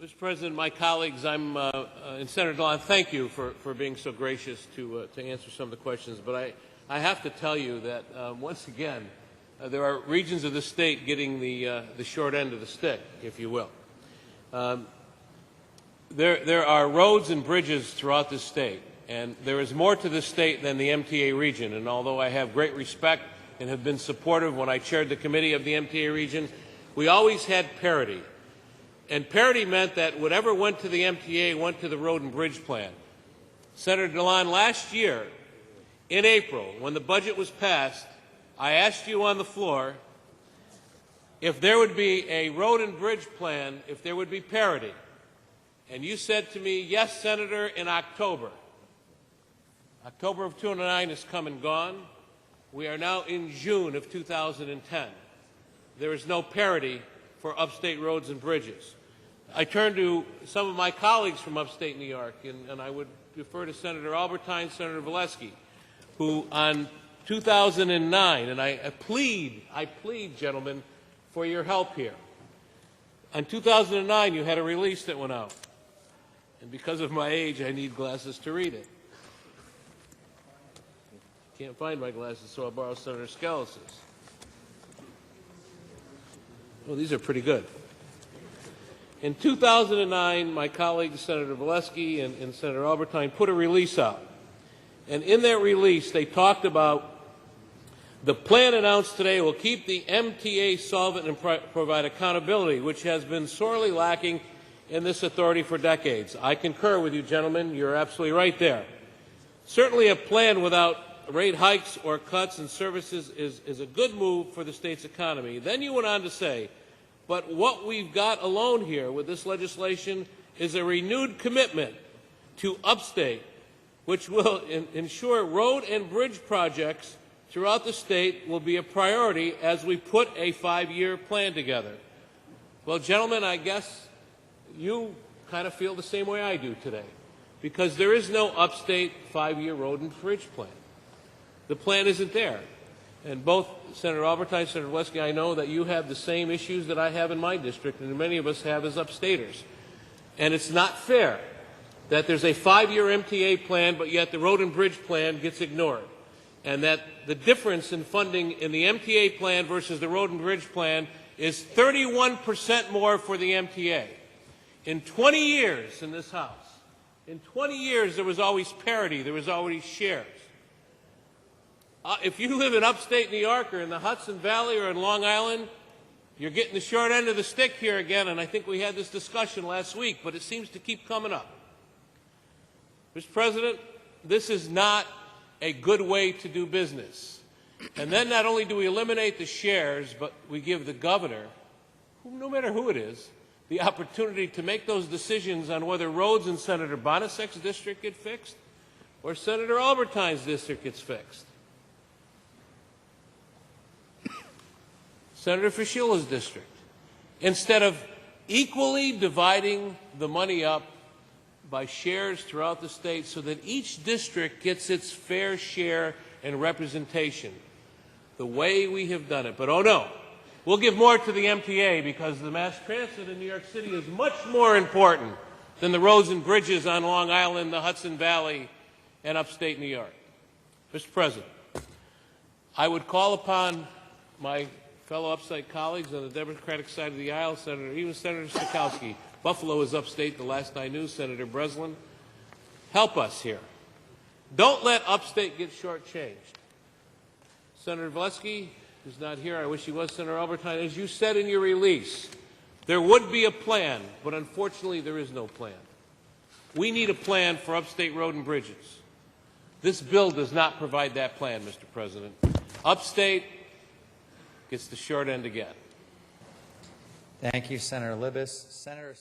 Mr. President, my colleagues, and Senator DeLon, thank you for being so gracious to answer some of the questions. But I have to tell you that, once again, there are regions of the state getting the short end of the stick, if you will. There are roads and bridges throughout the state, and there is more to this state than the MTA region. And although I have great respect and have been supportive when I chaired the committee of the MTA region, we always had parity. And parity meant that whatever went to the MTA went to the road and bridge plan. Senator DeLon, last year, in April, when the budget was passed, I asked you on the floor if there would be a road and bridge plan, if there would be parity. And you said to me, yes, Senator, in October. October of 2009 has come and gone. We are now in June of 2010. There is no parity for upstate roads and bridges. I turn to some of my colleagues from upstate New York, and I would refer to Senator Albertine, Senator Valesky, who on 2009, and I plead, gentlemen, for your help here. On 2009, you had a release that went out. And because of my age, I need glasses to read it. Can't find my glasses, so I'll borrow Senator Skelis's. Well, these are pretty good. In 2009, my colleagues, Senator Valesky and Senator Albertine, put a release out. And in that release, they talked about the plan announced today will keep the MTA solvent and provide accountability, which has been sorely lacking in this authority for decades. I concur with you, gentlemen. You're absolutely right there. Certainly a plan without rate hikes or cuts in services is a good move for the state's economy. Then you went on to say, but what we've got alone here with this legislation is a renewed commitment to upstate, which will ensure road and bridge projects throughout the state will be a priority as we put a 5-year plan together. Well, gentlemen, I guess you kind of feel the same way I do today, because there is no upstate 5-year road and bridge plan. The plan isn't there. And both Senator Albertine and Senator Valesky, I know that you have the same issues that I have in my district and many of us have as upstaters. And it's not fair that there's a 5-year MTA plan, but yet the road and bridge plan gets ignored. And that the difference in funding in the MTA plan versus the road and bridge plan is 31% more for the MTA. In 20 years in this House, in 20 years there was always parity, there was always shares. If you live in upstate New York or in the Hudson Valley or in Long Island, you're getting the short end of the stick here again, and I think we had this discussion last week, but it seems to keep coming up. Mr. President, this is not a good way to do business. And then not only do we eliminate the shares, but we give the governor, no matter who it is, the opportunity to make those decisions on whether roads in Senator Bonasek's district get fixed or Senator Albertine's district gets fixed. Senator Fischilla's district, instead of equally dividing the money up by shares throughout the state so that each district gets its fair share and representation, the way we have done it. But oh no, we'll give more to the MTA because the mass transit in New York City is much more important than the roads and bridges on Long Island, the Hudson Valley, and upstate New York. Mr. President, I would call upon my fellow upstate colleagues on the Democratic side of the aisle, even Senator Stokowski. Buffalo is upstate, the last I knew, Senator Breslin. Help us here. Don't let upstate get shortchanged. Senator Valesky, who's not here, I wish he was, Senator Albertine, as you said in your release, there would be a plan, but unfortunately there is no plan. We need a plan for upstate road and bridges. This bill does not provide that plan, Mr. President. Upstate gets the short end again. Thank you, Senator Libous. Senator